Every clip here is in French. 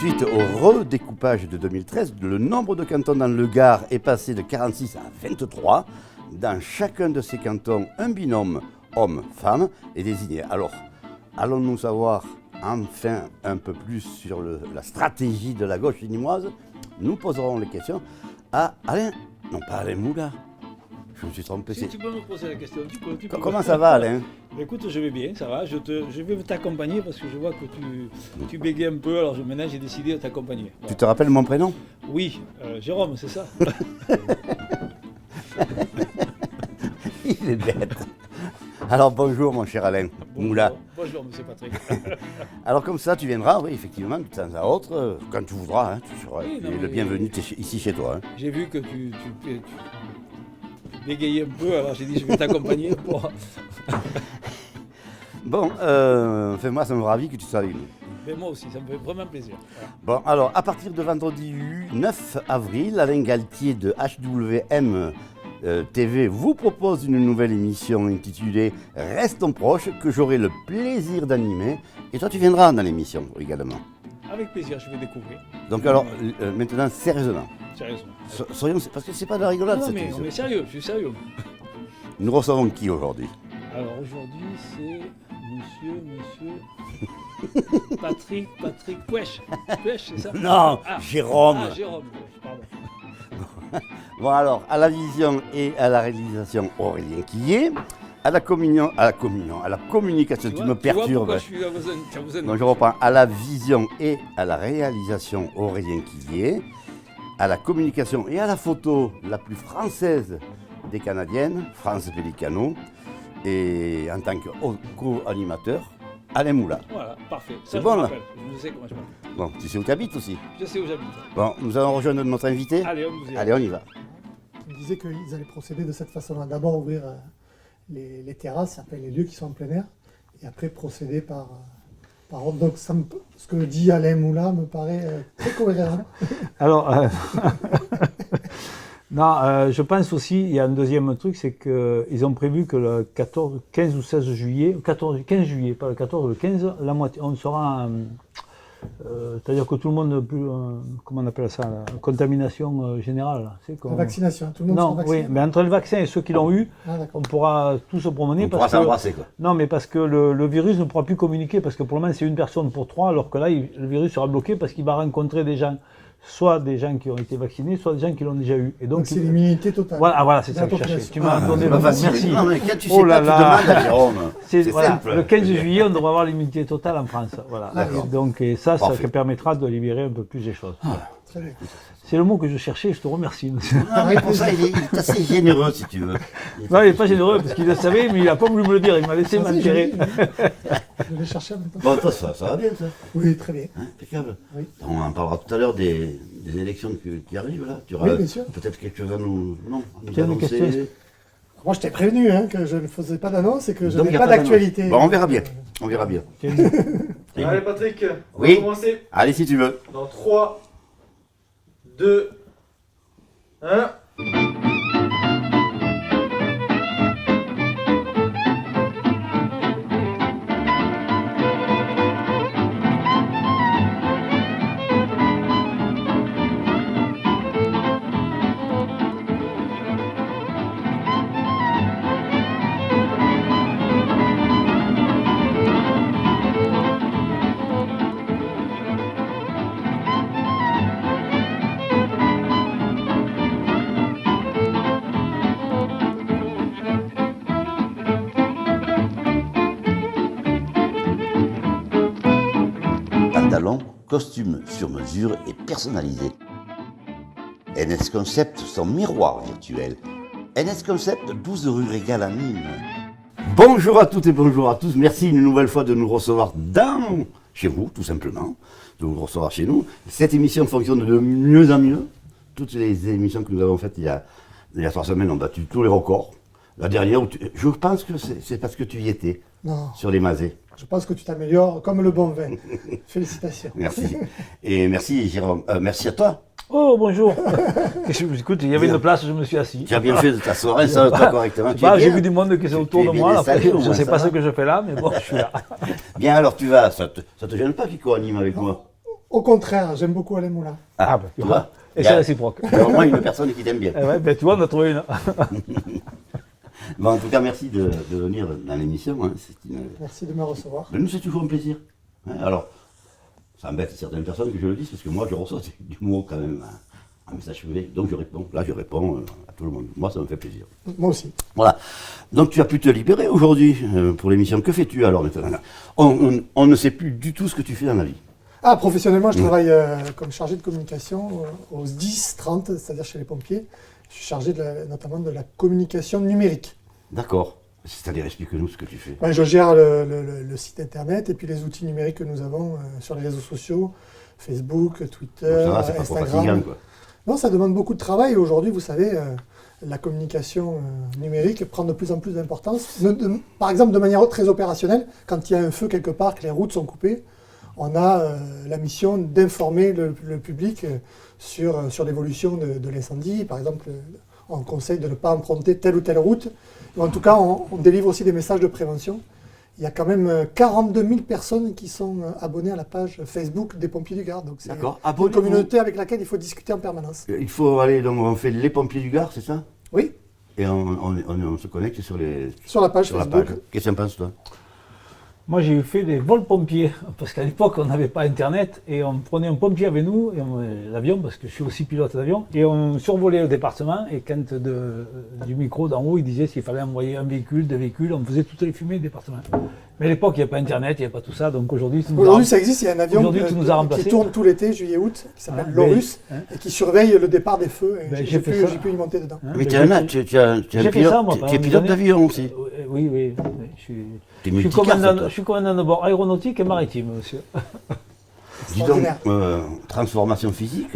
Suite au redécoupage de 2013, le nombre de cantons dans le Gard est passé de 46 à 23. Dans chacun de ces cantons, un binôme homme-femme est désigné. Alors, allons-nous savoir enfin un peu plus sur la stratégie de la gauche nîmoise? Nous poserons les questions à Alain, non pas Alain Moula. Je me suis trompé. Si tu peux me poser la question, tu peux. Comment ça va, Alain? Écoute, je vais bien, ça va. Je vais t'accompagner parce que je vois que tu bégayes un peu. Alors maintenant, j'ai décidé de t'accompagner. Voilà. Tu te rappelles mon prénom? Oui, Jérôme, c'est ça. Il est bête. Alors bonjour, mon cher Alain Moula. Bonjour, monsieur Patrick. Alors comme ça, tu viendras, oui, effectivement, de temps à autre, quand tu voudras. Hein, tu seras le bienvenu ici chez toi. Hein. J'ai vu que tu bégayais un peu, alors j'ai dit je vais t'accompagner pour... Bon, moi ça me ravit que tu sois avec nous. Mais moi aussi, ça me fait vraiment plaisir. Voilà. Bon, alors à partir de vendredi 9 avril, Alain Galtier de HWM TV vous propose une nouvelle émission intitulée Restons proches, que j'aurai le plaisir d'animer. Et toi tu viendras dans l'émission également. Avec plaisir, je vais découvrir. Donc alors, maintenant sérieusement. Sérieusement. Soyons, parce que c'est pas de la rigolade cette mais émission. on est sérieux, je suis sérieux. Nous recevons qui aujourd'hui? Alors aujourd'hui c'est monsieur Patrick Pouèche. Pouèche, c'est ça? Non, Jérôme. Ah, Jérôme, pardon. Bon alors, à la vision et à la réalisation, Aurélien Quillet. À la communication, tu me perturbes. Donc je reprends. À la vision et à la réalisation, Aurélien Quillet. À la communication et à la photo, la plus française des Canadiennes, France Pellicano. Et en tant que co-animateur, Alain Moula. Voilà, parfait. C'est bon là? Je sais comment je m'appelle. Bon, tu sais où tu habites aussi? Je sais où j'habite. Bon, nous allons rejoindre notre invité. Allez, on y va. Allez, on y va. Ils disaient qu'ils allaient procéder de cette façon-là. D'abord ouvrir les terrasses, après les lieux qui sont en plein air, et après procéder par ordre. Donc ce que dit Alain Moula me paraît très cohérent. Alors, non, je pense aussi, il y a un deuxième truc, c'est qu'ils ont prévu que le 15 ou 16 juillet, 15 juillet, pas le 14, le 15, la moitié, on sera, c'est-à-dire que tout le monde, comment on appelle ça, la contamination générale. La vaccination, tout le monde sera vacciné. Oui, mais entre le vaccin et ceux qui l'ont eu, on pourra tous se promener. On pourra s'embrasser, quoi. Non, mais parce que le virus ne pourra plus communiquer, parce que pour le moment c'est une personne pour 3, alors que là, le virus sera bloqué parce qu'il va rencontrer des gens. Soit des gens qui ont été vaccinés, soit des gens qui l'ont déjà eu. Et donc c'est l'immunité totale. Voilà, c'est ça que je cherchais. Tu m'as donné le mot. Merci. Non, mais quand tu sais pas, tu demandes à Jérôme. C'est simple. Le 15 juillet, on devra avoir l'immunité totale en France. Voilà. Et ça permettra de libérer un peu plus les choses. Voilà. Très bien. C'est le mot que je cherchais, je te remercie. Non, mais pour ça, il est assez généreux, si tu veux. Non, il n'est pas généreux, parce qu'il le savait, mais il n'a pas voulu me le dire, il m'a laissé m'enterrer. Je vais chercher en même temps. Bon, toi, ça va bien, ça? Oui, très bien. Impeccable. Oui. On en parlera tout à l'heure des élections qui arrivent, là. Tu auras Oui, bien sûr. peut-être quelque chose à nous Tu as une annoncer. question? Moi, je t'ai prévenu que je ne faisais pas d'annonce et que je Donc, n'ai y a pas d'annonce. d'actualité. Bon, on verra bien. On verra bien. Allez Patrick, on Oui. va commencer Allez, si tu veux. dans 3, 2, 1. Pantalon, costume sur mesure et personnalisé. NS Concept, son miroir virtuel. NS Concept, 12 rue Régal à Nîmes. Bonjour à toutes et bonjour à tous. Merci une nouvelle fois de nous recevoir chez vous, tout simplement. De nous recevoir chez nous. Cette émission fonctionne de mieux en mieux. Toutes les émissions que nous avons faites il y a 3 semaines ont battu tous les records. La dernière, je pense que c'est parce que tu y étais, Non. sur les Mazets. Je pense que tu t'améliores comme le bon vin. Félicitations. Merci. Et merci Jérôme. Merci à toi. Oh, bonjour. Écoute, il y avait une place, je me suis assis. Tu as bien fait de t'asseoir, ça toi correctement. J'ai vu du monde qui est autour de moi. Je ne sais pas ce que je fais là, mais bon, je suis là. Bien, alors tu vas, ça te gêne pas qu'il co-anime avec moi? Au contraire, j'aime beaucoup Alain Moula. Ah, bah, tu vois, Et il y c'est a- réciproque. il y a au moins une personne qui t'aime bien. Eh ouais, ben, tu vois, on a trouvé une. Bon, en tout cas, merci de venir dans l'émission. Hein. Merci de me recevoir. Mais nous, c'est toujours un plaisir. Hein. Alors, ça embête certaines personnes que je le dise, parce que moi, je reçois du mot quand même un message privé. Donc, je réponds. Là, je réponds à tout le monde. Moi, ça me fait plaisir. Moi aussi. Voilà. Donc, tu as pu te libérer aujourd'hui pour l'émission. Que fais-tu alors maintenant? On ne sait plus du tout ce que tu fais dans la vie. Ah, professionnellement, je travaille comme chargé de communication aux 10-30, c'est-à-dire chez les pompiers. Je suis chargé notamment de la communication numérique. D'accord. C'est-à-dire, explique-nous ce que tu fais. Ben, je gère le site internet et puis les outils numériques que nous avons sur les réseaux sociaux, Facebook, Twitter, Donc, ça va, c'est pas trop fatigant, Instagram. quoi. Non, ça demande beaucoup de travail. Aujourd'hui, vous savez, la communication numérique prend de plus en plus d'importance. Par exemple, de manière très opérationnelle, quand il y a un feu quelque part, que les routes sont coupées, on a la mission d'informer le public sur l'évolution de l'incendie. Par exemple, on conseille de ne pas emprunter telle ou telle route. Ou en tout cas, on délivre aussi des messages de prévention. Il y a quand même 42 000 personnes qui sont abonnées à la page Facebook des Pompiers du Gard. Donc c'est D'accord. une Abonnez-vous. communauté avec laquelle il faut discuter en permanence. Il faut aller, donc on fait les pompiers du Gard, c'est ça? Oui, Et on se connecte sur sur la page la Facebook. page. Qu'est-ce que tu en penses, toi? Moi, j'ai fait des vols pompiers, parce qu'à l'époque, on n'avait pas Internet, et on prenait un pompier avec nous, et l'avion, parce que je suis aussi pilote d'avion, et on survolait le département, et quand du micro d'en haut, il disait s'il fallait envoyer un véhicule, deux véhicules, on faisait toutes les fumées du département. Mais à l'époque, il n'y avait pas Internet, il n'y avait pas tout ça, donc aujourd'hui, Aujourd'hui, ça existe. Il y a un avion Aujourd'hui, tu nous as qui remplacés. tourne tout l'été, juillet-août, qui s'appelle Hein, l'Orus, hein. et qui surveille le départ des feux. Et Ben, j'ai j'ai fait ça. pu y monter dedans. Hein, Mais ben, tu es un j'ai fait ça, moi, pilote, pendant tu es des pilote années. d'avion aussi. Oui, je suis... Tu es Je suis, multicarte, commandant, toi. je suis commandant de bord aéronautique et maritime, monsieur. Dis donc, Extraordinaire. transformation physique,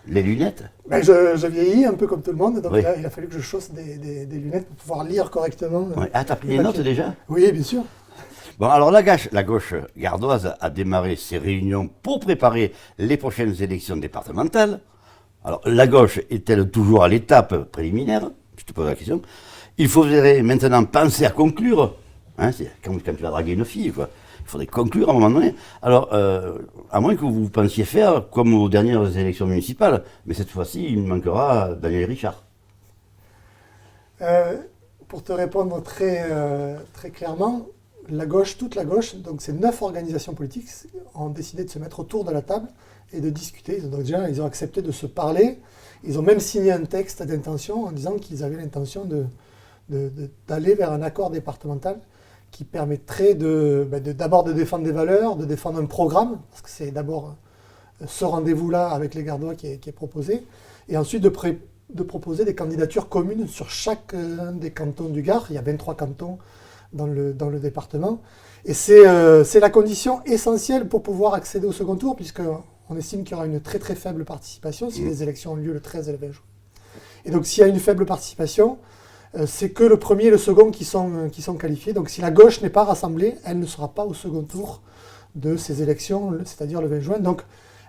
les lunettes. Ben, je vieillis un peu comme tout le monde, donc Oui. il a fallu que je chausse des lunettes pour pouvoir lire correctement. Ouais. Ah, t'as pris les les notes papiers. déjà? Oui, bien sûr. Bon, alors la gauche gardoise a démarré ses réunions pour préparer les prochaines élections départementales. Alors, la gauche est-elle toujours à l'étape préliminaire? Je te pose la question. Il faudrait maintenant penser à conclure. Hein, c'est quand tu vas draguer une fille, quoi. Il faudrait conclure à un moment donné. Alors, à moins que vous pensiez faire comme aux dernières élections municipales, mais cette fois-ci, il manquera Daniel Richard. Pour te répondre très clairement, la gauche, toute la gauche, donc ces 9 organisations politiques ont décidé de se mettre autour de la table et de discuter. Donc déjà, ils ont accepté de se parler. Ils ont même signé un texte d'intention en disant qu'ils avaient l'intention d'aller vers un accord départemental qui permettrait d'abord de défendre des valeurs, de défendre un programme, parce que c'est d'abord ce rendez-vous-là avec les Gardois qui est proposé, et ensuite de proposer des candidatures communes sur chacun des cantons du Gard. Il y a 23 cantons dans le département. Et c'est la condition essentielle pour pouvoir accéder au second tour, puisqu'on estime qu'il y aura une très très faible participation si les élections ont lieu le 13 et le 20 juin. Et donc s'il y a une faible participation, c'est que le premier et le second qui sont qualifiés. Donc si la gauche n'est pas rassemblée, elle ne sera pas au second tour de ces élections, c'est-à-dire le 20 juin. Donc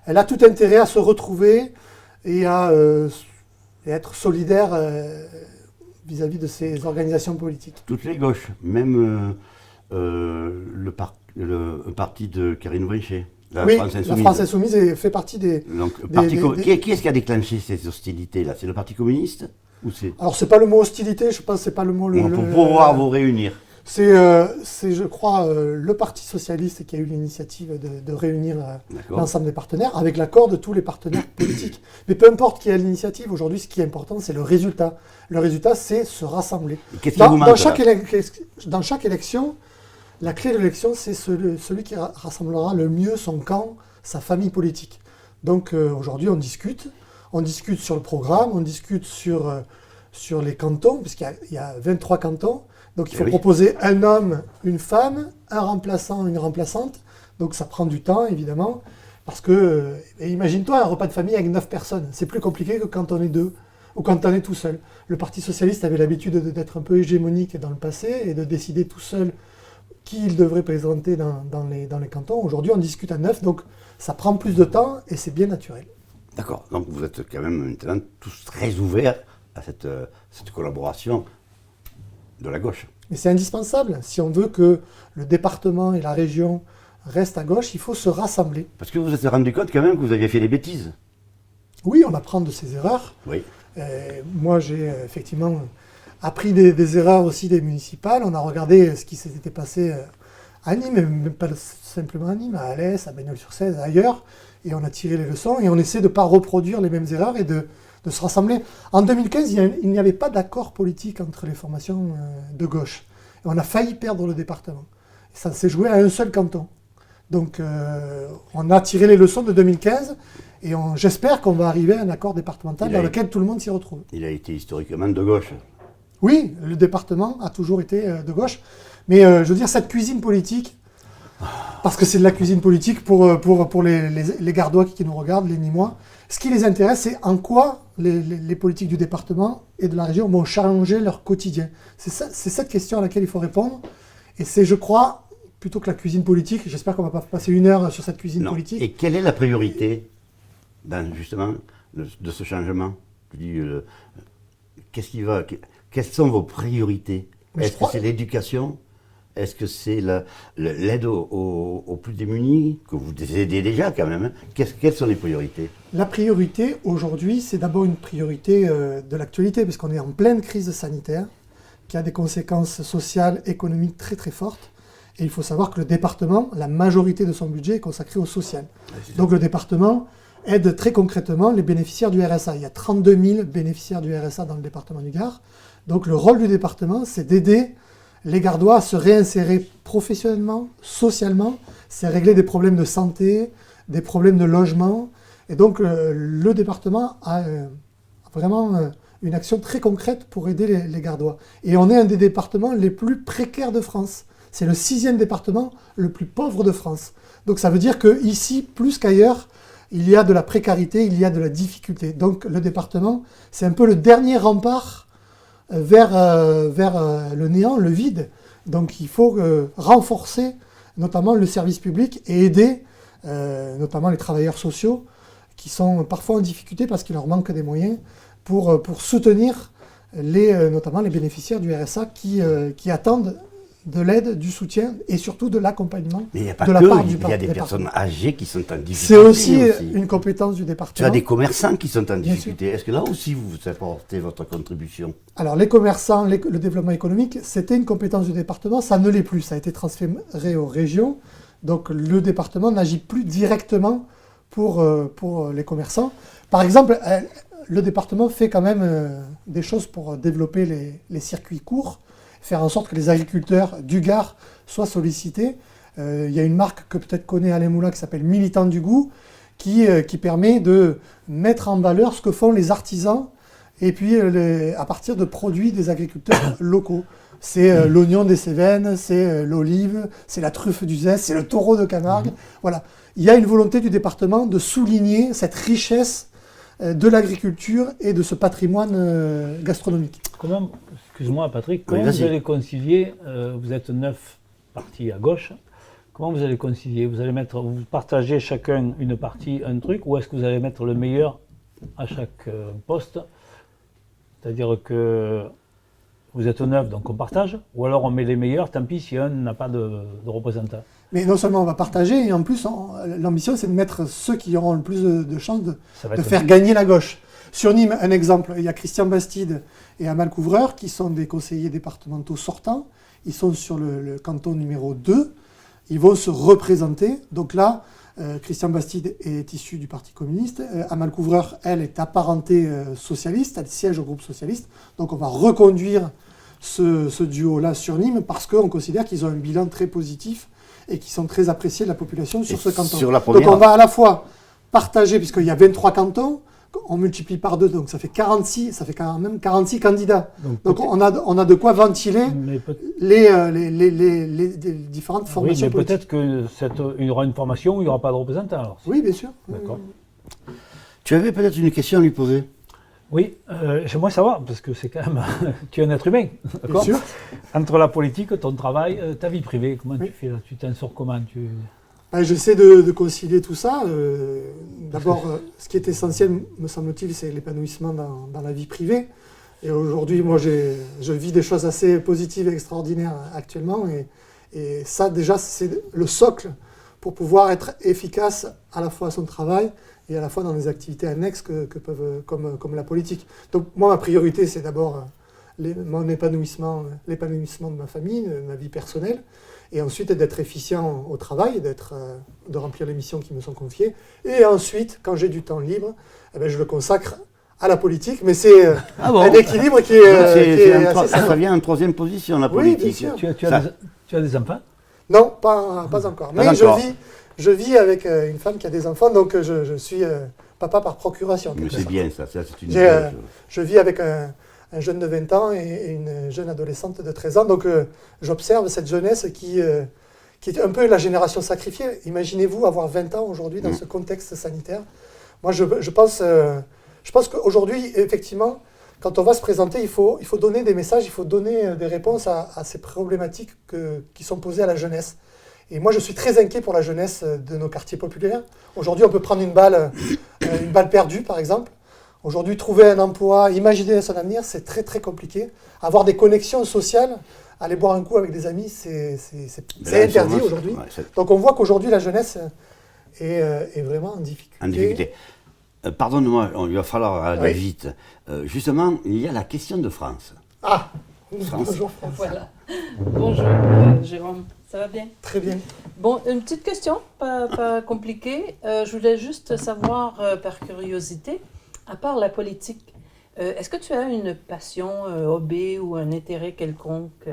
elle a tout intérêt à se retrouver et à être solidaire vis-à-vis de ces organisations politiques. Toutes les gauches, même le parti de Karine Brinchet, la Oui, France la Insoumise. France Insoumise fait partie des... Donc, des- qui est-ce qui a déclenché ces hostilités-là? C'est le Parti communiste ou c'est Alors c'est pas le mot hostilité, je pense que c'est pas le mot... pour pouvoir vous réunir? C'est, je crois, le Parti socialiste qui a eu l'initiative de réunir D'accord. l'ensemble des partenaires, avec l'accord de tous les partenaires politiques. Mais peu importe qui a l'initiative, aujourd'hui, ce qui est important, c'est le résultat. Le résultat, c'est se rassembler. Et qu'est-ce qui vous manque, Dans chaque élection, la clé de l'élection, c'est celui qui rassemblera le mieux son camp, sa famille politique. Donc aujourd'hui, on discute sur le programme, on discute sur les cantons, puisqu'il y a 23 cantons. Donc il faut proposer un homme, une femme, un remplaçant, une remplaçante. Donc ça prend du temps, évidemment, parce que, imagine-toi un repas de famille avec 9 personnes. C'est plus compliqué que quand on est 2 ou quand on est tout seul. Le Parti socialiste avait l'habitude d'être un peu hégémonique dans le passé et de décider tout seul qui il devrait présenter dans les cantons. Aujourd'hui, on discute à 9, donc ça prend plus de temps et c'est bien naturel. D'accord. Donc vous êtes quand même maintenant tous très ouverts à cette collaboration de la gauche. Mais c'est indispensable si on veut que le département et la région reste à gauche, il faut se rassembler. Parce que vous vous êtes rendu compte quand même que vous aviez fait des bêtises. Oui, on apprend de ses erreurs. Oui. Moi, j'ai effectivement appris des erreurs aussi des municipales. On a regardé ce qui s'était passé à Nîmes, mais pas simplement à Nîmes, à Alès, à Bagnols-sur-Cèze, ailleurs. Et on a tiré les leçons et on essaie de ne pas reproduire les mêmes erreurs et de se rassembler. En 2015, il n'y avait pas d'accord politique entre les formations de gauche. Et on a failli perdre le département. Et ça s'est joué à un seul canton. Donc on a tiré les leçons de 2015 et j'espère qu'on va arriver à un accord départemental dans lequel tout le monde s'y retrouve. Il a été historiquement de gauche. Oui, le département a toujours été de gauche. Mais je veux dire, cette cuisine politique, parce que c'est de la cuisine politique pour les Gardois qui nous regardent, les Nîmois, ce qui les intéresse, c'est en quoi les politiques du département et de la région vont changer leur quotidien. C'est cette question à laquelle il faut répondre. Et c'est, je crois, plutôt que la cuisine politique, j'espère qu'on ne va pas passer 1 heure sur cette cuisine politique. Et quelle est la priorité, justement, de ce changement? Je dis, quelles sont vos priorités? Est-ce que c'est l'éducation? Est-ce que c'est l'aide aux plus démunis, que vous aidez déjà quand même, hein? Quelles sont les priorités? La priorité aujourd'hui, c'est d'abord une priorité de l'actualité, parce qu'on est en pleine crise sanitaire, qui a des conséquences sociales, économiques très très fortes. Et il faut savoir que le département, la majorité de son budget est consacré au social. Donc le département aide très concrètement les bénéficiaires du RSA. Il y a 32 000 bénéficiaires du RSA dans le département du Gard. Donc le rôle du département, c'est d'aider les Gardois à se réinsérer professionnellement, socialement, c'est régler des problèmes de santé, des problèmes de logement. Et donc le département a vraiment une action très concrète pour aider les Gardois. Et on est un des départements les plus précaires de France. C'est le 6e département le plus pauvre de France. Donc ça veut dire qu'ici, plus qu'ailleurs, il y a de la précarité, il y a de la difficulté. Donc le département, c'est un peu le dernier rempart vers le néant, le vide. Donc il faut renforcer notamment le service public et aider notamment les travailleurs sociaux qui sont parfois en difficulté parce qu'il leur manque des moyens pour soutenir notamment les bénéficiaires du RSA qui attendent de l'aide, du soutien et surtout de l'accompagnement de la part du département. Il y a des personnes âgées qui sont en difficulté. C'est aussi une compétence du département. Tu as des commerçants qui sont en difficulté. Est-ce que là aussi vous apportez votre contribution? Alors les commerçants, le développement économique, c'était une compétence du département, ça ne l'est plus. Ça a été transféré aux régions. Donc le département n'agit plus directement pour les commerçants. Par exemple, le département fait quand même des choses pour développer les circuits courts, faire en sorte que les agriculteurs du Gard soient sollicités. Il y a une marque que peut-être connaît Alain Moula qui s'appelle Militant du Goût, qui permet de mettre en valeur ce que font les artisans et puis à partir de produits des agriculteurs locaux. C'est l'oignon des Cévennes, c'est l'olive, c'est la truffe d'Uzès, c'est le taureau de Camargue. Voilà. Il y a une volonté du département de souligner cette richesse de l'agriculture et de ce patrimoine gastronomique. Comment, excuse-moi Patrick, comment vous allez concilier, vous êtes 9 partis à gauche, comment vous allez concilier? Vous partagez chacun une partie, un truc, ou est-ce que vous allez mettre le meilleur à chaque poste? C'est-à-dire que vous êtes 9, donc on partage, ou alors on met les meilleurs, tant pis si un n'a pas de représentant. Mais non seulement on va partager, et en plus l'ambition c'est de mettre ceux qui auront le plus de chances de faire gagner la gauche. Sur Nîmes, un exemple, il y a Christian Bastide et Amal Couvreur qui sont des conseillers départementaux sortants. Ils sont sur le canton numéro 2. Ils vont se représenter. Donc là, Christian Bastide est issu du Parti communiste. Amal Couvreur, elle, est apparentée socialiste. Elle siège au groupe socialiste. Donc on va reconduire ce duo-là sur Nîmes parce qu'on considère qu'ils ont un bilan très positif et qu'ils sont très appréciés de la population sur ce canton. Donc on va à la fois partager, puisqu'il y a 23 cantons, on multiplie par 2, donc ça fait 46, ça fait quand même 46 candidats. Donc on a de quoi ventiler les différentes formations. Oui, mais peut-être qu'il y aura une formation où il n'y aura pas de représentant alors. Oui, bien sûr. D'accord. Tu avais peut-être une question à lui poser? Oui, j'aimerais savoir, parce que c'est quand même, tu es un être humain, d'accord? Bien sûr. Entre la politique, ton travail, ta vie privée, comment tu fais là? Tu t'en sors comment? J'essaie de concilier tout ça. D'abord, ce qui est essentiel, me semble-t-il, c'est l'épanouissement dans la vie privée. Et aujourd'hui, moi, je vis des choses assez positives et extraordinaires actuellement. Et ça, déjà, c'est le socle pour pouvoir être efficace à la fois à son travail et à la fois dans les activités annexes comme la politique. Donc moi, ma priorité, c'est d'abord mon épanouissement de ma famille, de ma vie personnelle, et ensuite d'être efficient au travail, de remplir les missions qui me sont confiées. Et ensuite, quand j'ai du temps libre, je le consacre à la politique, mais c'est un équilibre qui est assez simple. Ça vient en troisième position, la politique. Oui, bien sûr. Tu as des enfants? Non, pas encore. Mais je vis avec une femme qui a des enfants, donc je suis papa par procuration. Mais c'est bien ça, c'est une je vis avec un jeune de 20 ans et une jeune adolescente de 13 ans, donc j'observe cette jeunesse qui est un peu la génération sacrifiée. Imaginez-vous avoir 20 ans aujourd'hui dans ce contexte sanitaire. Moi, je pense qu'aujourd'hui, effectivement, quand on va se présenter, il faut donner des messages, il faut donner des réponses à ces problématiques qui sont posées à la jeunesse. Et moi, je suis très inquiet pour la jeunesse de nos quartiers populaires. Aujourd'hui, on peut prendre une balle perdue, par exemple. Aujourd'hui, trouver un emploi, imaginer son avenir, c'est très, très compliqué. Avoir des connexions sociales, aller boire un coup avec des amis, c'est interdit aujourd'hui. Ouais, donc, on voit qu'aujourd'hui, la jeunesse est vraiment en difficulté. Pardonne-moi, il va falloir aller vite. Justement, il y a la question de France. Ah, France. Bonjour France. Voilà. Bonjour Jérôme, ça va bien? Très bien. Bon, une petite question, pas compliquée. Je voulais juste savoir, par curiosité, à part la politique, est-ce que tu as une passion, hobby ou un intérêt quelconque?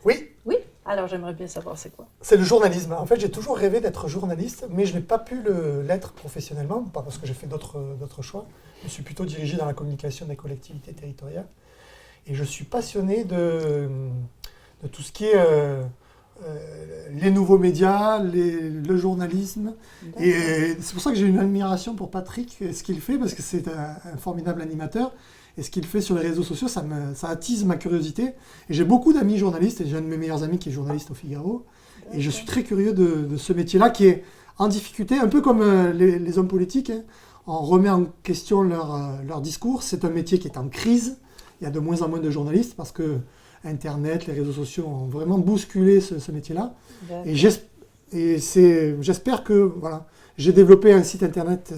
Oui. Oui? Alors j'aimerais bien savoir c'est quoi. C'est le journalisme. En fait, j'ai toujours rêvé d'être journaliste, mais je n'ai pas pu l'être professionnellement, pas parce que j'ai fait d'autres choix. Je me suis plutôt dirigé dans la communication des collectivités territoriales. Et je suis passionné de tout ce qui est les nouveaux médias, le journalisme. Et c'est pour ça que j'ai une admiration pour Patrick, ce qu'il fait, parce que c'est un formidable animateur. Et ce qu'il fait sur les réseaux sociaux, ça attise ma curiosité. Et j'ai beaucoup d'amis journalistes, et j'ai un de mes meilleurs amis qui est journaliste au Figaro. Et je suis très curieux de ce métier-là qui est en difficulté, un peu comme les hommes politiques. Hein. On remet en question leur discours. C'est un métier qui est en crise. Il y a de moins en moins de journalistes parce que Internet, les réseaux sociaux ont vraiment bousculé ce métier-là. Et j'espère que j'ai développé un site Internet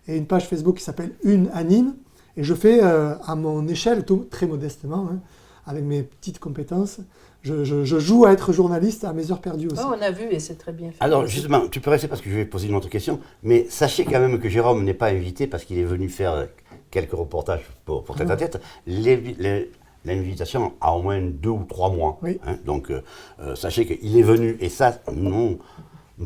et une page Facebook qui s'appelle Une Anime. Et je fais à mon échelle, très modestement, hein, avec mes petites compétences, je joue à être journaliste à mes heures perdues aussi. Oh, on a vu et c'est très bien fait. Alors justement, tu peux rester parce que je vais poser une autre question, mais sachez quand même que Jérôme n'est pas invité parce qu'il est venu faire quelques reportages pour Tête à Tête. L'invitation a au moins 2 ou 3 mois. Oui. Hein, donc sachez qu'il est venu et ça, nous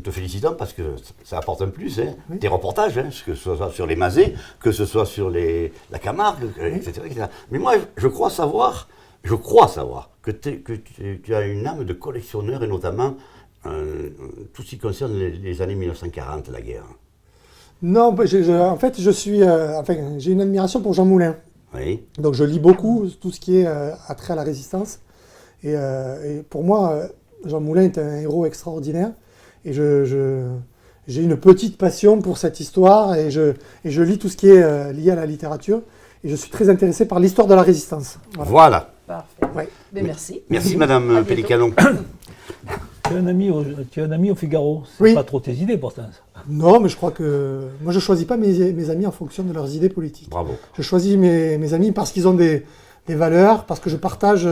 te félicitons parce que ça apporte un plus, hein, tes reportages, hein, que ce soit sur les Mazets, que ce soit sur la Camargue, etc., etc. Mais moi, je crois savoir que tu as une âme de collectionneur et notamment tout ce qui concerne les années 1940, la guerre. Non, en fait, j'ai une admiration pour Jean Moulin. Oui. Donc je lis beaucoup tout ce qui est attrait à la résistance. Et pour moi, Jean Moulin est un héros extraordinaire. Et j'ai une petite passion pour cette histoire et je lis tout ce qui est lié à la littérature. Et je suis très intéressé par l'histoire de la résistance. Voilà. Parfait. Ouais. Mais merci. Merci Madame Pellicano. Tu as un ami au Figaro. C'est Oui. pas trop tes idées pourtant. Non, mais je crois que... Moi, je ne choisis pas mes amis en fonction de leurs idées politiques. Bravo. Je choisis mes amis parce qu'ils ont des valeurs, parce que je partage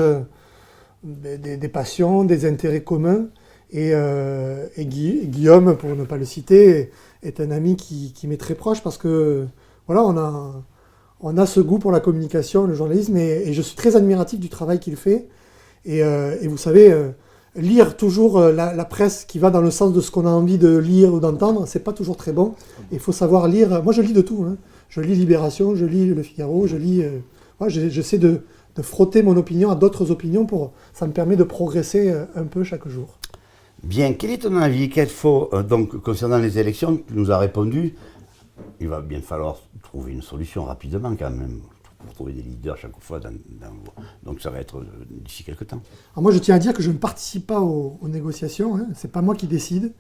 des passions, des intérêts communs. Et Guillaume, pour ne pas le citer, est un ami qui m'est très proche parce que voilà, on a ce goût pour la communication, le journalisme, et je suis très admiratif du travail qu'il fait. Et vous savez, lire toujours la presse qui va dans le sens de ce qu'on a envie de lire ou d'entendre, c'est pas toujours très bon. Il faut savoir lire. Moi, je lis de tout. Hein. Je lis Libération, je lis Le Figaro, je lis. J'essaie de frotter mon opinion à d'autres opinions ça me permet de progresser un peu chaque jour. Bien, quel est ton avis? Qu'il faut, donc, concernant les élections, tu nous as répondu, il va bien falloir trouver une solution rapidement quand même, pour trouver des leaders chaque fois. Donc ça va être d'ici quelques temps. Alors moi, je tiens à dire que je ne participe pas aux négociations, hein. Ce n'est pas moi qui décide.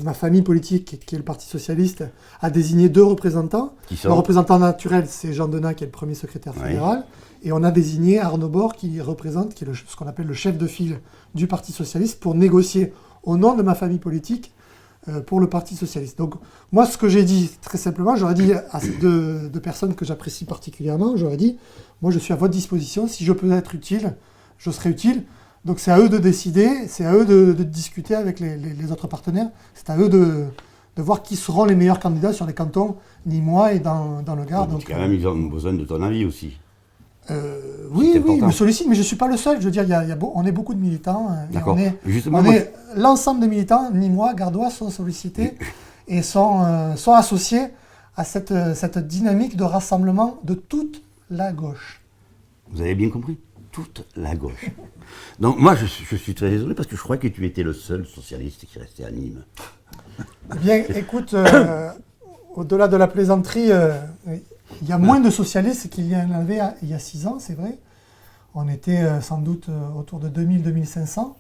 Ma famille politique, qui est le Parti Socialiste, a désigné 2 représentants. Qui sont? Le représentant naturel, c'est Jean Denat, qui est le premier secrétaire fédéral. Oui. Et on a désigné Arnaud Bord, qui est ce qu'on appelle le chef de file du Parti Socialiste, pour négocier au nom de ma famille politique pour le Parti socialiste. Donc moi, ce que j'ai dit, très simplement, j'aurais dit à ces deux personnes que j'apprécie particulièrement, j'aurais dit, moi je suis à votre disposition, si je peux être utile, je serai utile. Donc c'est à eux de décider, c'est à eux de discuter avec les autres partenaires, c'est à eux de voir qui seront les meilleurs candidats sur les cantons Nîmois et dans le Gard. Donc quand même, ils ont besoin de ton avis aussi. Oui, ils me sollicitent, mais je ne suis pas le seul. Je veux dire, on est beaucoup de militants. D'accord. L'ensemble des militants nîmois, gardois sont sollicités et sont associés à cette dynamique de rassemblement de toute la gauche. Vous avez bien compris? Toute la gauche. Donc moi, je suis très désolé parce que je crois que tu étais le seul socialiste qui restait à Nîmes. Eh bien, écoute, au-delà de la plaisanterie, il y a moins de socialistes qu'il y en avait il y a 6 ans, c'est vrai. On était sans doute autour de 2000-2500.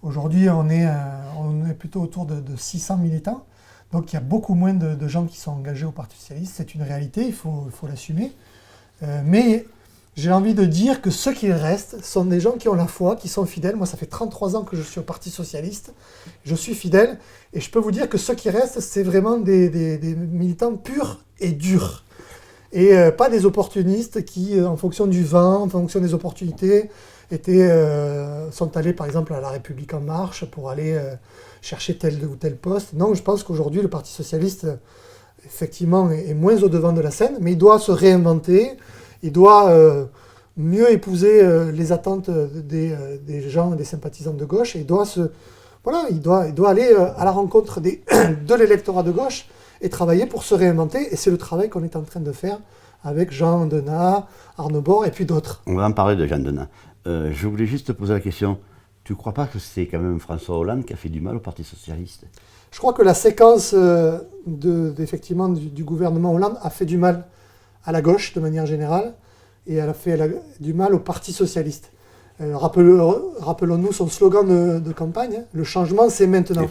Aujourd'hui, on est plutôt autour de 600 militants. Donc il y a beaucoup moins de gens qui sont engagés au Parti socialiste. C'est une réalité, il faut l'assumer. Mais j'ai envie de dire que ceux qui restent sont des gens qui ont la foi, qui sont fidèles. Moi, ça fait 33 ans que je suis au Parti socialiste. Je suis fidèle. Et je peux vous dire que ceux qui restent, c'est vraiment des militants purs et durs. Et pas des opportunistes qui, en fonction du vent, en fonction des opportunités, sont allés par exemple à La République En Marche pour aller chercher tel ou tel poste. Non, je pense qu'aujourd'hui, le Parti socialiste, effectivement, est moins au devant de la scène, mais il doit se réinventer, il doit mieux épouser les attentes des gens, des sympathisants de gauche, et il doit aller à la rencontre de l'électorat de gauche, et travailler pour se réinventer, et c'est le travail qu'on est en train de faire avec Jean Denat, Arnaud Bord et puis d'autres. On va en parler de Jean Denat. Je voulais juste te poser la question, tu ne crois pas que c'est quand même François Hollande qui a fait du mal au Parti socialiste? Je crois que la séquence effectivement du gouvernement Hollande a fait du mal à la gauche de manière générale, et elle a fait du mal au Parti socialiste. Rappelons-nous son slogan de campagne, hein, le changement c'est maintenant.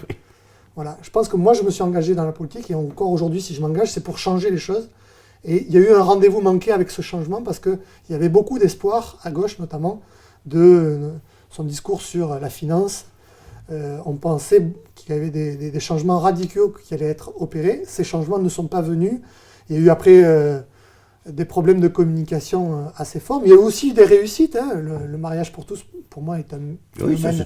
Voilà. Je pense que moi, je me suis engagé dans la politique, et encore aujourd'hui, si je m'engage, c'est pour changer les choses. Et il y a eu un rendez-vous manqué avec ce changement, parce qu'il y avait beaucoup d'espoir, à gauche notamment, de son discours sur la finance. On pensait qu'il y avait des changements radicaux qui allaient être opérés. Ces changements ne sont pas venus. Il y a eu après des problèmes de communication assez forts, mais il y a eu aussi des réussites. Hein. Le mariage pour tous, pour moi, est un phénomène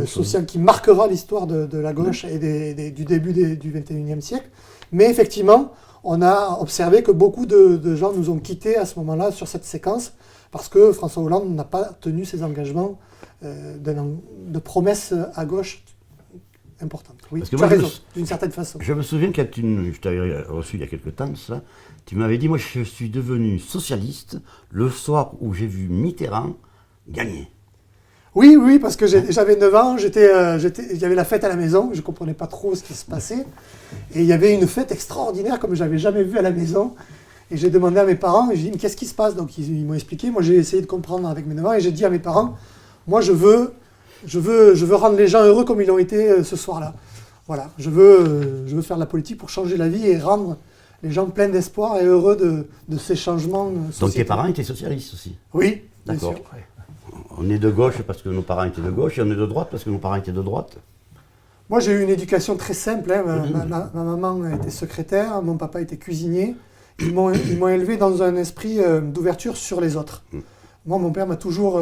social qui marquera l'histoire de la gauche et du début du XXIe siècle. Mais effectivement, on a observé que beaucoup de gens nous ont quittés à ce moment-là sur cette séquence, parce que François Hollande n'a pas tenu ses engagements de promesses à gauche importantes. Oui, tu as raison, d'une certaine façon. Je me souviens quand je t'avais reçu il y a quelque temps, ça, tu m'avais dit, moi je suis devenu socialiste le soir où j'ai vu Mitterrand gagner. Oui, parce que j'avais 9 ans, il y avait la fête à la maison, je ne comprenais pas trop ce qui se passait. Et il y avait une fête extraordinaire comme je n'avais jamais vu à la maison. Et j'ai demandé à mes parents, et j'ai dit, mais qu'est-ce qui se passe? Donc ils m'ont expliqué, moi j'ai essayé de comprendre avec mes 9 ans, et j'ai dit à mes parents, moi je veux rendre les gens heureux comme ils l'ont été ce soir-là. Voilà, je veux faire de la politique pour changer la vie et rendre les gens pleins d'espoir et heureux de ces changements sociétaux. Donc tes parents étaient socialistes aussi? Oui, d'accord. Bien sûr. On est de gauche parce que nos parents étaient de gauche, et on est de droite parce que nos parents étaient de droite. Moi, j'ai eu une éducation très simple. Hein. Ma maman était secrétaire, mon papa était cuisinier. Ils m'ont élevé dans un esprit d'ouverture sur les autres. Moi, mon père m'a toujours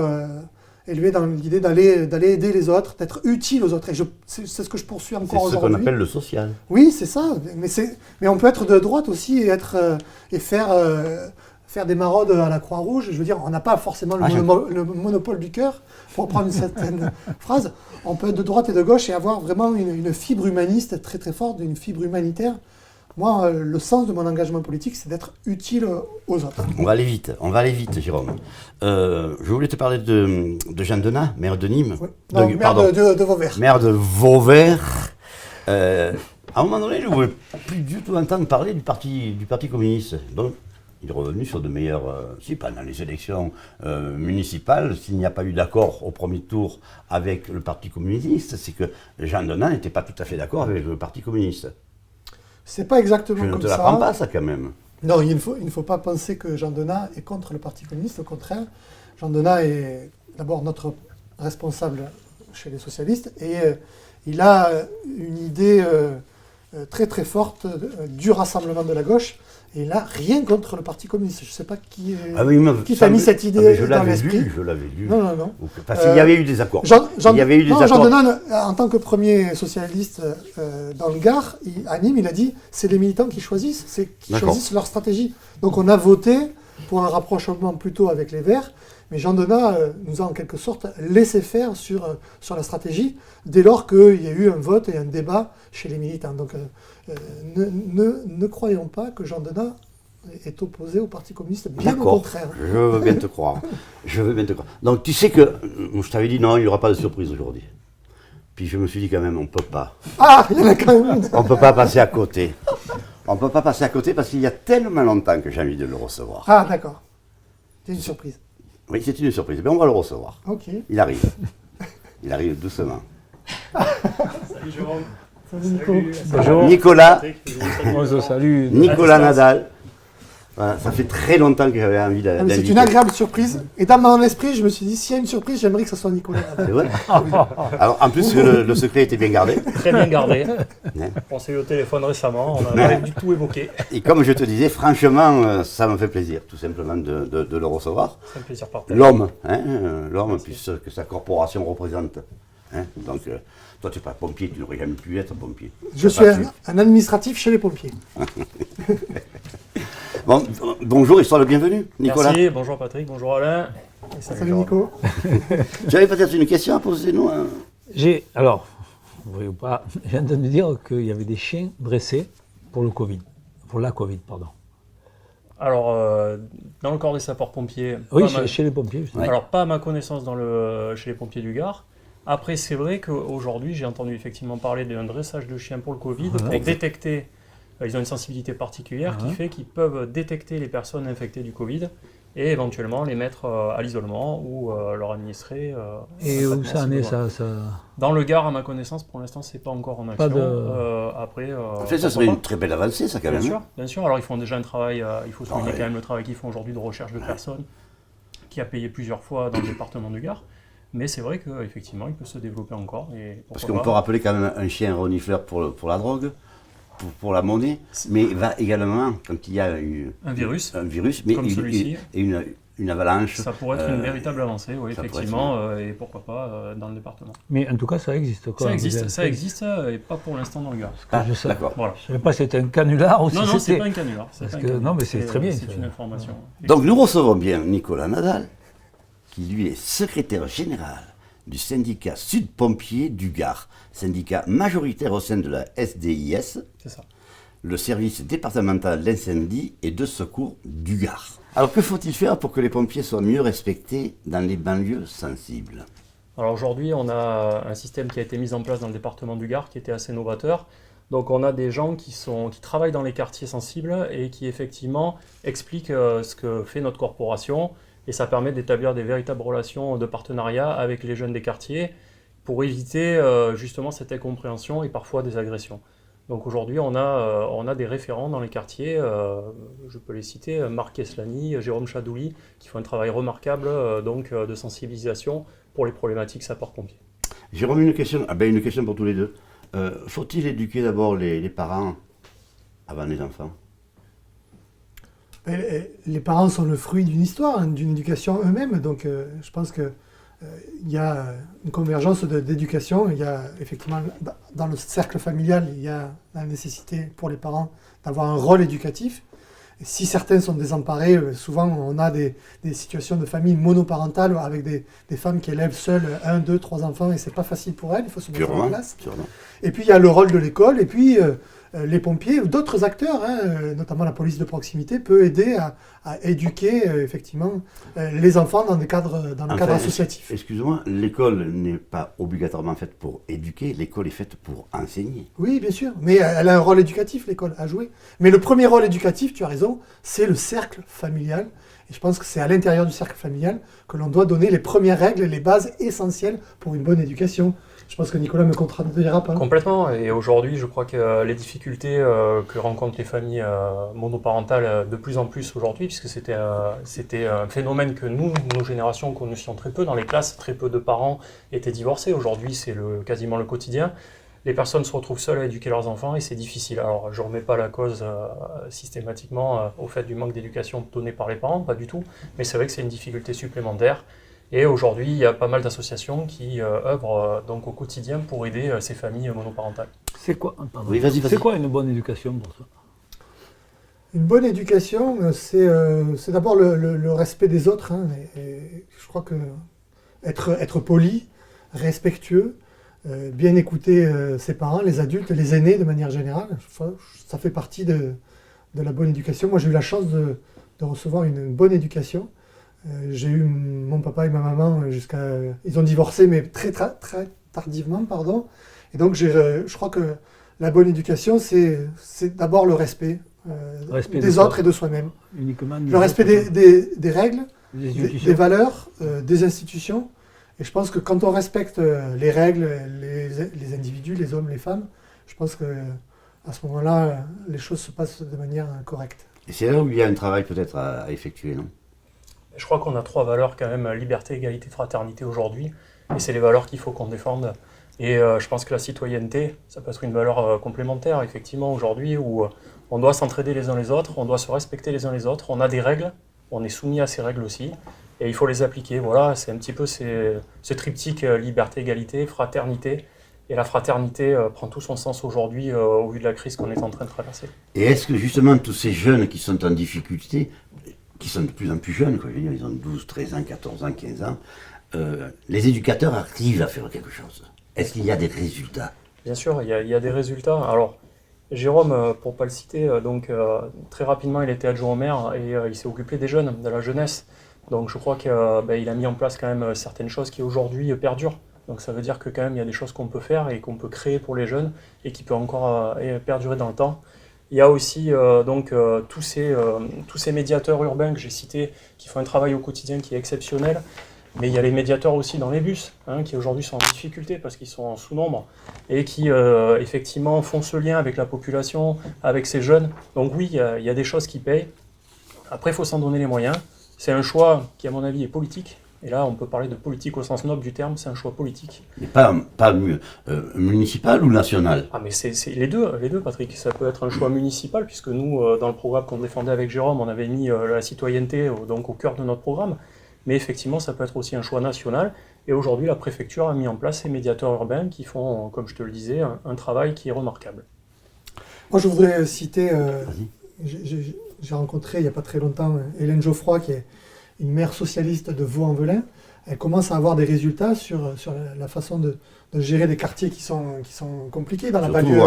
élevé dans l'idée d'aller aider les autres, d'être utile aux autres. Et c'est ce que je poursuis encore aujourd'hui. C'est ce qu'on appelle le social. Oui, c'est ça. Mais on peut être de droite aussi et faire des maraudes à la Croix-Rouge. Je veux dire, on n'a pas forcément le monopole du cœur, pour reprendre une certaine phrase. On peut être de droite et de gauche et avoir vraiment une fibre humaniste très très forte, une fibre humanitaire. Moi, le sens de mon engagement politique, c'est d'être utile aux autres. On va aller vite, Jérôme. Je voulais te parler de Jean Denat, maire de Nîmes. Oui. Non, de Vauvert. Maire de Vauvert. À un moment donné, je ne voulais plus du tout entendre parler du parti communiste. Donc, il est revenu sur de meilleurs... si pendant les élections municipales, s'il n'y a pas eu d'accord au premier tour avec le Parti communiste, c'est que Jean Denat n'était pas tout à fait d'accord avec le Parti communiste. C'est pas exactement comme ça. Je ne te l'apprends pas, ça, quand même. Non, il ne faut pas penser que Jean Denat est contre le Parti communiste. Au contraire, Jean Denat est d'abord notre responsable chez les socialistes et il a une idée très très forte du rassemblement de la gauche. Et là, rien contre le Parti communiste. Je ne sais pas qui t'a mis cette idée dans l'esprit. Je l'avais lu. Non. Parce qu'il y avait eu des accords. Jean Denat, en tant que premier socialiste dans le Gard, à Nîmes, il a dit c'est les militants qui choisissent, choisissent leur stratégie. Donc on a voté pour un rapprochement plutôt avec les Verts, mais Jean Denat nous a en quelque sorte laissé faire sur la stratégie, dès lors qu'il y a eu un vote et un débat chez les militants. Donc ne croyons pas que Jean Denat est opposé au Parti communiste, bien au contraire. Je veux bien te croire. Donc tu sais que, je t'avais dit non, il n'y aura pas de surprise aujourd'hui. Puis je me suis dit quand même, on ne peut pas. Ah, il y en a quand même une. On ne peut pas passer à côté. On ne peut pas passer à côté parce qu'il y a tellement longtemps que j'ai envie de le recevoir. Ah, d'accord. C'est une surprise. Oui, c'est une surprise. Mais on va le recevoir. Ok. Il arrive. Il arrive doucement. Salut Jérôme. Salut Nico. Bonjour. Nicolas On se salue. Nicolas Nadal. Voilà, ça fait très longtemps que j'avais envie d'inviter. C'est une agréable surprise. Et dans mon esprit, je me suis dit, s'il y a une surprise, j'aimerais que ce soit Nicolas. C'est vrai. Alors, en plus, le secret était bien gardé. Très bien gardé. Ouais. On s'est eu au téléphone récemment, on n'a pas du tout évoqué. Et comme je te disais, franchement, ça me fait plaisir, tout simplement, de le recevoir. C'est un plaisir partagé. L'homme, puisque que sa corporation représente. Hein. Donc, toi, tu n'es pas pompier, tu n'aurais jamais pu être pompier. Je suis un administratif chez les pompiers. Bon, bonjour et sois le bienvenu, Nicolas. Merci, bonjour Patrick, bonjour Alain. Et Salut Jérôme. Nico. Tu avais peut-être une question à poser, nous hein. Alors, vous voyez ou pas, je viens de me dire qu'il y avait des chiens dressés pour la Covid, pardon. Alors, dans le corps des sapeurs-pompiers, Oui, pas chez les pompiers, justement. alors pas à ma connaissance chez les pompiers du Gard. Après, c'est vrai qu'aujourd'hui, j'ai entendu effectivement parler d'un dressage de chiens pour le Covid, pour détecter, ils ont une sensibilité particulière qui fait qu'ils peuvent détecter les personnes infectées du Covid et éventuellement les mettre à l'isolement ou leur administrer. Et où ça en est, ça Dans le Gard, à ma connaissance, pour l'instant, c'est pas encore en action. Après, Ça serait une très belle avancée, ça, quand même. Bien sûr. Alors, ils font déjà un travail, il faut souligner quand même le travail qu'ils font aujourd'hui de recherche de personnes, qui a payé plusieurs fois dans le département du Gard. Mais c'est vrai qu'effectivement, il peut se développer encore. Parce qu'on peut rappeler quand même un chien renifleur pour la drogue, pour la monnaie, mais va également, quand il y a un virus, mais comme celui-ci, et une avalanche. Ça pourrait être une véritable avancée, oui, effectivement, et pourquoi pas dans le département. Mais en tout cas, ça existe. Quoi, ça existe, et pas pour l'instant dans le Gard. D'accord. Voilà. Je ne savais pas si c'était un canular ou si Non, c'est c'était... pas un canular. Non, mais c'est très bien. C'est une information. Donc nous recevons bien Nicolas Nadal, qui lui est secrétaire général du syndicat Sud-Pompiers du Gard, syndicat majoritaire au sein de la SDIS, C'est ça. le service départemental d'incendie et de secours du Gard. Alors que faut-il faire pour que les pompiers soient mieux respectés dans les banlieues sensibles? Alors aujourd'hui, on a un système qui a été mis en place dans le département du Gard qui était assez novateur. Donc on a des gens qui travaillent dans les quartiers sensibles et qui effectivement expliquent ce que fait notre corporation. Et ça permet d'établir des véritables relations de partenariat avec les jeunes des quartiers pour éviter justement cette incompréhension et parfois des agressions. Donc aujourd'hui, on a des référents dans les quartiers, je peux les citer, Marc Eslani, Jérôme Chadouli, qui font un travail remarquable de sensibilisation pour les problématiques sapeurs-pompiers. Jérôme, une question pour tous les deux. Faut-il éduquer d'abord les parents avant les enfants? Les parents sont le fruit d'une histoire, d'une éducation eux-mêmes, donc je pense qu'il y a une convergence d'éducation. Il y a effectivement, dans le cercle familial, il y a la nécessité pour les parents d'avoir un rôle éducatif. Et si certains sont désemparés, souvent on a des situations de famille monoparentales avec des femmes qui élèvent seules 1, 2, 3 enfants et c'est pas facile pour elles, il faut se mettre en place. Sûrement. Et puis il y a le rôle de l'école, et puis les pompiers ou d'autres acteurs, notamment la police de proximité, peut aider à éduquer effectivement les enfants dans le cadre associatif. Excuse-moi, l'école n'est pas obligatoirement faite pour éduquer, l'école est faite pour enseigner. Oui, bien sûr, mais elle a un rôle éducatif, l'école, à jouer. Mais le premier rôle éducatif, tu as raison, c'est le cercle familial. Et je pense que c'est à l'intérieur du cercle familial que l'on doit donner les premières règles, les bases essentielles pour une bonne éducation. Je pense que Nicolas me contredira pas. Complètement. Et aujourd'hui, je crois que les difficultés que rencontrent les familles monoparentales de plus en plus aujourd'hui, puisque c'était un phénomène que nous, nos générations, connaissions très peu dans les classes, très peu de parents étaient divorcés. Aujourd'hui, c'est quasiment le quotidien. Les personnes se retrouvent seules à éduquer leurs enfants et c'est difficile. Alors, je ne remets pas la cause systématiquement au fait du manque d'éducation donné par les parents, pas du tout. Mais c'est vrai que c'est une difficulté supplémentaire. Et aujourd'hui, il y a pas mal d'associations qui œuvrent donc au quotidien pour aider ces familles monoparentales. C'est quoi, pardon. Oui, vas-y. C'est quoi une bonne éducation pour toi? Une bonne éducation, c'est d'abord le respect des autres. Hein, et je crois que être poli, respectueux, bien écouter ses parents, les adultes, les aînés de manière générale, ça fait partie de la bonne éducation. Moi, j'ai eu la chance de recevoir une bonne éducation. J'ai eu mon papa et ma maman ils ont divorcé, mais très tardivement, pardon. Et donc, je crois que la bonne éducation, c'est d'abord le respect, des autres et de soi-même. Uniquement Le respect des règles, des valeurs, des institutions. Et je pense que quand on respecte les règles, les individus, les hommes, les femmes, je pense que à ce moment-là, les choses se passent de manière correcte. Et c'est là où il y a un travail peut-être à effectuer, non? Je crois qu'on a 3 valeurs quand même, liberté, égalité, fraternité aujourd'hui. Et c'est les valeurs qu'il faut qu'on défende. Et je pense que la citoyenneté, ça peut être une valeur complémentaire, effectivement, aujourd'hui, où on doit s'entraider les uns les autres, on doit se respecter les uns les autres, on a des règles, on est soumis à ces règles aussi, et il faut les appliquer. Voilà, c'est un petit peu ce triptyque liberté, égalité, fraternité. Et la fraternité prend tout son sens aujourd'hui au vu de la crise qu'on est en train de traverser. Et est-ce que justement tous ces jeunes qui sont en difficulté, qui sont de plus en plus jeunes, quoi, je veux dire, ils ont 12, 13 ans, 14 ans, 15 ans, les éducateurs arrivent à faire quelque chose? Est-ce qu'il y a des résultats? Bien sûr, il y a des résultats. Alors, Jérôme, pour ne pas le citer, très rapidement, il était adjoint au maire et il s'est occupé des jeunes, de la jeunesse. Donc je crois qu'il a mis en place quand même certaines choses qui aujourd'hui perdurent. Donc ça veut dire que quand même il y a des choses qu'on peut faire et qu'on peut créer pour les jeunes et qui peuvent encore perdurer dans le temps. Il y a aussi tous ces médiateurs urbains que j'ai cités qui font un travail au quotidien qui est exceptionnel. Mais il y a les médiateurs aussi dans les bus, qui aujourd'hui sont en difficulté parce qu'ils sont en sous-nombre et qui effectivement font ce lien avec la population, avec ces jeunes. Donc oui, il y a des choses qui payent. Après, il faut s'en donner les moyens. C'est un choix qui, à mon avis, est politique. Et là, on peut parler de politique au sens noble du terme, c'est un choix politique. Mais pas municipal ou national? Ah mais c'est les deux, Patrick. Ça peut être un choix municipal, puisque nous, dans le programme qu'on défendait avec Jérôme, on avait mis la citoyenneté donc au cœur de notre programme. Mais effectivement, ça peut être aussi un choix national. Et aujourd'hui, la préfecture a mis en place ces médiateurs urbains qui font, comme je te le disais, un travail qui est remarquable. Moi, je voudrais citer, j'ai rencontré il n'y a pas très longtemps Hélène Geoffroy, qui est une maire socialiste de Vaux-en-Velin. Elle commence à avoir des résultats sur la façon de gérer des quartiers qui sont compliqués dans la banlieue,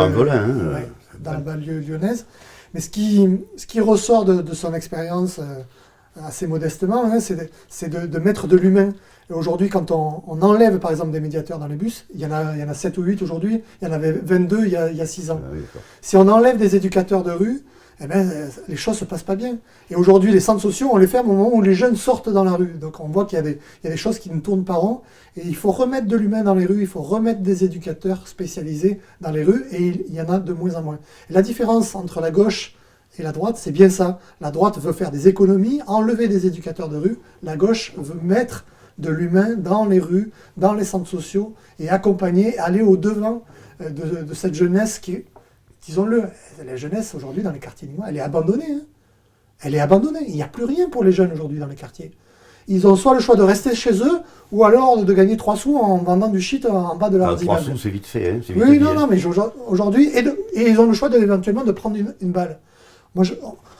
dans la banlieue lyonnaise. Mais ce qui ressort de son expérience assez modestement, c'est de mettre de l'humain. Et aujourd'hui, quand on enlève par exemple des médiateurs dans les bus, il y en a 7 ou 8 aujourd'hui, il y en avait 22 il y a 6 ans. Ah oui, si on enlève des éducateurs de rue, eh ben, les choses ne se passent pas bien. Et aujourd'hui, les centres sociaux, on les ferme au moment où les jeunes sortent dans la rue. Donc on voit qu'il y a des choses qui ne tournent pas rond. Et il faut remettre de l'humain dans les rues, il faut remettre des éducateurs spécialisés dans les rues, et il y en a de moins en moins. Et la différence entre la gauche et la droite, c'est bien ça. La droite veut faire des économies, enlever des éducateurs de rue. La gauche veut mettre de l'humain dans les rues, dans les centres sociaux, et accompagner, aller au-devant de cette jeunesse qui, disons-le, la jeunesse aujourd'hui dans les quartiers lillois, elle est abandonnée. Hein. Elle est abandonnée. Il n'y a plus rien pour les jeunes aujourd'hui dans les quartiers. Ils ont soit le choix de rester chez eux, ou alors de gagner 3 sous en vendant du shit en bas de leur immeuble. 3 sous, c'est vite fait. Hein, c'est vite oui, dit, non, mais aujourd'hui, et ils ont le choix éventuellement de prendre une balle. Moi,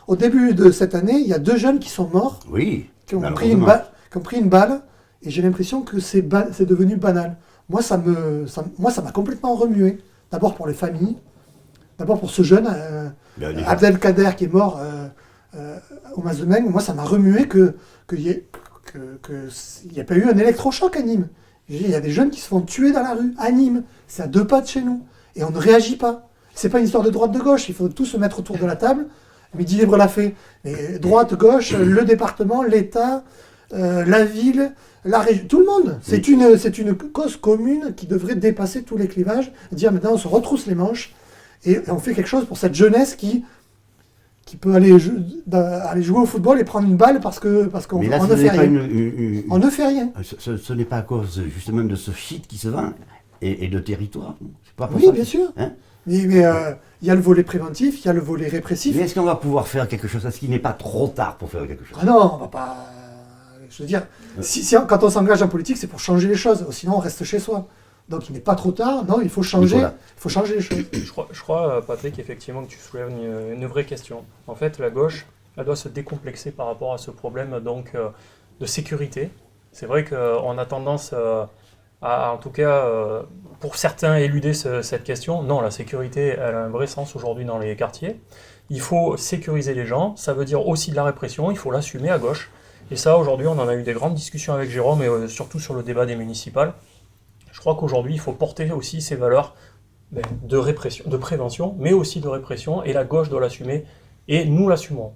au début de cette année, il y a 2 jeunes qui sont morts, oui, qui ont pris une balle, et j'ai l'impression que c'est devenu banal. Moi, ça m'a complètement remué. D'abord pour les familles, d'abord pour ce jeune, Abdelkader, qui est mort au Mazemeng. Moi, ça m'a remué qu'il n'y ait pas eu un électrochoc à Nîmes. Il y a des jeunes qui se font tuer dans la rue, à Nîmes. C'est à 2 pas de chez nous. Et on ne réagit pas. C'est pas une histoire de droite de gauche. Il faut tous se mettre autour de la table Midi Libre l'a fait. Mais droite, gauche, le département, l'État, la ville, la région, tout le monde. C'est une cause commune qui devrait dépasser tous les clivages. Dire maintenant on se retrousse les manches et on fait quelque chose pour cette jeunesse qui peut aller jouer au football et prendre une balle parce qu'on Mais là, ne fait rien. On ne fait rien. Ce n'est pas à cause justement de ce shit qui se vend et de territoire. C'est pas pour Oui, ça bien que- sûr. hein. Mais il y a le volet préventif, il y a le volet répressif. Mais est-ce qu'on va pouvoir faire quelque chose? Est-ce qu'il n'est pas trop tard pour faire quelque chose? Ah non, on va pas. Je veux dire, quand on s'engage en politique, c'est pour changer les choses. Sinon, on reste chez soi. Donc, il n'est pas trop tard. Non, il faut changer. Nicolas. Il faut changer les choses. Je crois, Patrick, effectivement, que tu soulèves une vraie question. En fait, la gauche, elle doit se décomplexer par rapport à ce problème donc, de sécurité. C'est vrai qu'on a tendance en tout cas, pour certains, éluder cette question. Non, la sécurité, elle a un vrai sens aujourd'hui dans les quartiers. Il faut sécuriser les gens, ça veut dire aussi de la répression, il faut l'assumer à gauche. Et ça, aujourd'hui, on en a eu des grandes discussions avec Jérôme, et surtout sur le débat des municipales. Je crois qu'aujourd'hui, il faut porter aussi ces valeurs de répression, de prévention, mais aussi de répression, et la gauche doit l'assumer, et nous l'assumons.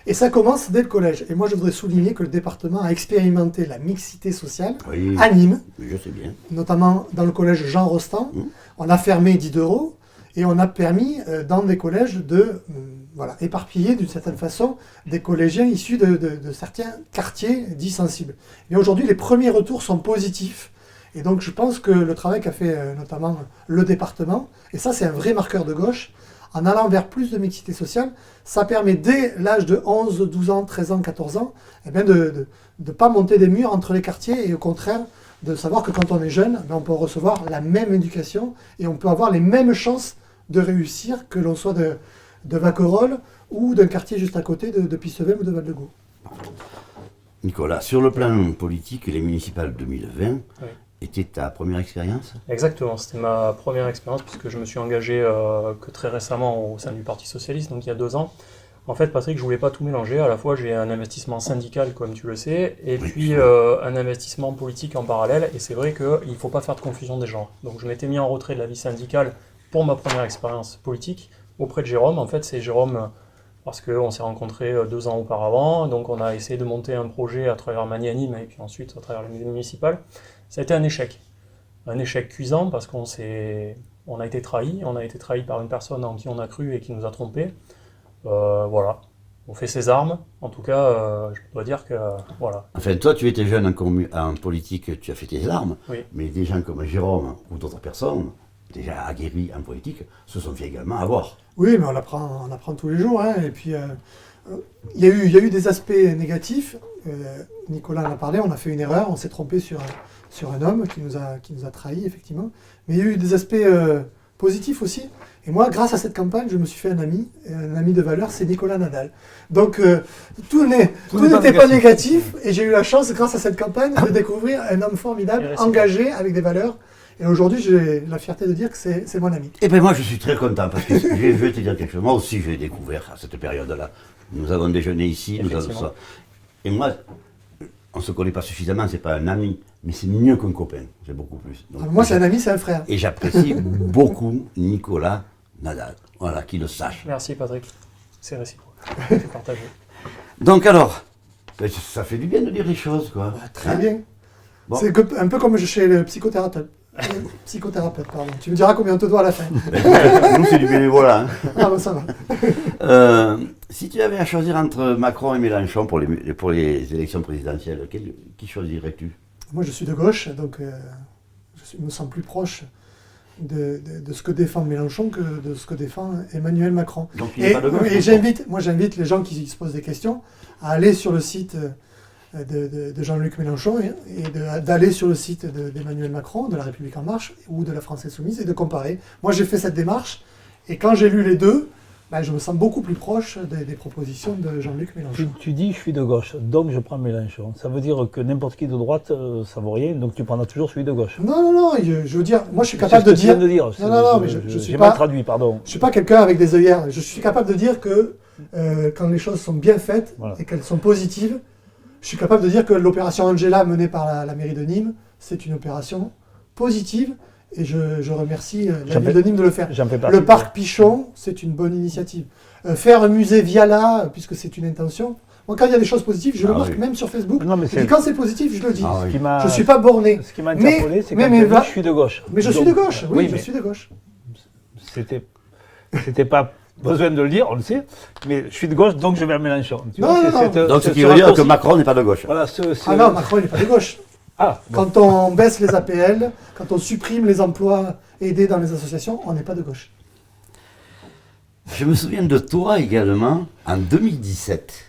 Et ça commence dès le collège. Et moi, je voudrais souligner que le département a expérimenté la mixité sociale Oui, à Nîmes, je sais bien. notamment dans le collège Jean Rostand. On a fermé Diderot et on a permis dans des collèges de éparpiller d'une certaine façon des collégiens issus de certains quartiers dits sensibles. Et aujourd'hui, les premiers retours sont positifs. Et donc, je pense que le travail qu'a fait notamment le département, et ça, c'est un vrai marqueur de gauche, en allant vers plus de mixité sociale, ça permet dès l'âge de 11, 12 ans, 13 ans, 14 ans, de ne pas monter des murs entre les quartiers et au contraire de savoir que quand on est jeune, on peut recevoir la même éducation et on peut avoir les mêmes chances de réussir que l'on soit de Vacquerolles ou d'un quartier juste à côté de Pissevem ou de Val-de-Gau. Nicolas, sur le plan politique, les municipales 2020 Oui. était ta première expérience? Exactement, c'était ma première expérience puisque je me suis engagé que très récemment au sein du Parti Socialiste, donc il y a 2 ans. En fait, Patrick, je voulais pas tout mélanger. À la fois, j'ai un investissement syndical, comme tu le sais, et puis un investissement politique en parallèle. Et c'est vrai qu'il ne faut pas faire de confusion des genres. Donc je m'étais mis en retrait de la vie syndicale pour ma première expérience politique auprès de Jérôme. En fait, c'est Jérôme parce qu'on s'est rencontrés 2 ans auparavant. Donc on a essayé de monter un projet à travers Magnanime et puis ensuite à travers les municipales. Ça a été un échec. Un échec cuisant parce qu'on a été trahi. On a été trahi par une personne en qui on a cru et qui nous a trompés. Voilà. On fait ses armes. En tout cas, je dois dire que voilà. Enfin, toi, tu étais jeune en politique, tu as fait tes armes, Oui. mais des gens comme Jérôme ou d'autres personnes, déjà aguerris en politique, se sont fait également avoir. Oui, mais on apprend tous les jours. Hein. Et puis, il y a eu des aspects négatifs. Nicolas en a parlé, on a fait une erreur, on s'est trompé sur un homme qui nous a trahis, effectivement. Mais il y a eu des aspects positifs aussi. Et moi, grâce à cette campagne, je me suis fait un ami de valeur, c'est Nicolas Nadal. Donc, tout n'était pas négatif. Et j'ai eu la chance, grâce à cette campagne, de découvrir un homme formidable, engagé, avec des valeurs. Et aujourd'hui, j'ai la fierté de dire que c'est mon ami. Eh bien, moi, je suis très content parce que je vais te dire quelque chose. Moi aussi, je l'ai découvert à cette période-là. Nous avons déjeuné ici, nous avons ça. Et moi, on ne se connaît pas suffisamment, c'est pas un ami, mais c'est mieux qu'un copain, c'est beaucoup plus. Donc, Moi, c'est un ami, c'est un frère. Et j'apprécie beaucoup Nicolas Nadal, voilà, qu'il le sache. Merci Patrick. C'est réciproque. C'est partagé. Donc alors, ça fait du bien de dire les choses, quoi. Très bien. Bon. C'est un peu comme chez le psychothérapeute. Psychothérapeute, pardon. Tu me diras combien on te doit à la fin. Nous, c'est du bénévolat. Hein. Ah bon, ça va. Si tu avais à choisir entre Macron et Mélenchon pour les élections présidentielles, qui choisirais-tu? Moi, je suis de gauche, donc je me sens plus proche de ce que défend Mélenchon que de ce que défend Emmanuel Macron. Donc, il n'est pas de gauche. Et j'invite les gens qui se posent des questions à aller sur le site de Jean-Luc Mélenchon et d'aller sur le site d'Emmanuel Macron, de La République En Marche ou de La France Insoumise et de comparer. Moi, j'ai fait cette démarche et quand j'ai lu les deux, je me sens beaucoup plus proche des propositions de Jean-Luc Mélenchon. Tu dis je suis de gauche, donc je prends Mélenchon. Ça veut dire que n'importe qui de droite, ça vaut rien, donc tu prendras toujours celui de gauche. Non, je veux dire, moi je suis capable de dire... Non, mais je suis pas... mal traduit, pardon. Je suis pas quelqu'un avec des œillères. Je suis capable de dire que quand les choses sont bien faites et qu'elles sont positives, je suis capable de dire que l'opération Angela menée par la mairie de Nîmes, c'est une opération positive et je remercie la J'en ville fais- de Nîmes de le faire. J'en fais partie. Le parc Pichon, c'est une bonne initiative. Faire un musée Viala, puisque c'est une intention. Moi, quand il y a des choses positives, je le marque oui. même sur Facebook. Non, mais Et puis quand c'est positif, je le dis. Ah Ce oui. qui m'a- Je ne suis pas borné. Ce qui m'a Mais- interpellé, c'est mais- quand mais tu as dit, va- je suis de gauche. Mais je suis Donc, de gauche, oui, je mais suis de gauche. C'était pas besoin de le dire, on le sait, mais je suis de gauche, donc je vais à Mélenchon. Tu Non, vois, non, c'est- non. Donc ce ce qui veut dire que raccourci- Macron n'est pas de gauche. Voilà, Ah non, Macron, il n'est pas de gauche. Ah, bon. Quand on baisse les APL, quand on supprime les emplois aidés dans les associations, on n'est pas de gauche. Je me souviens de toi également, en 2017.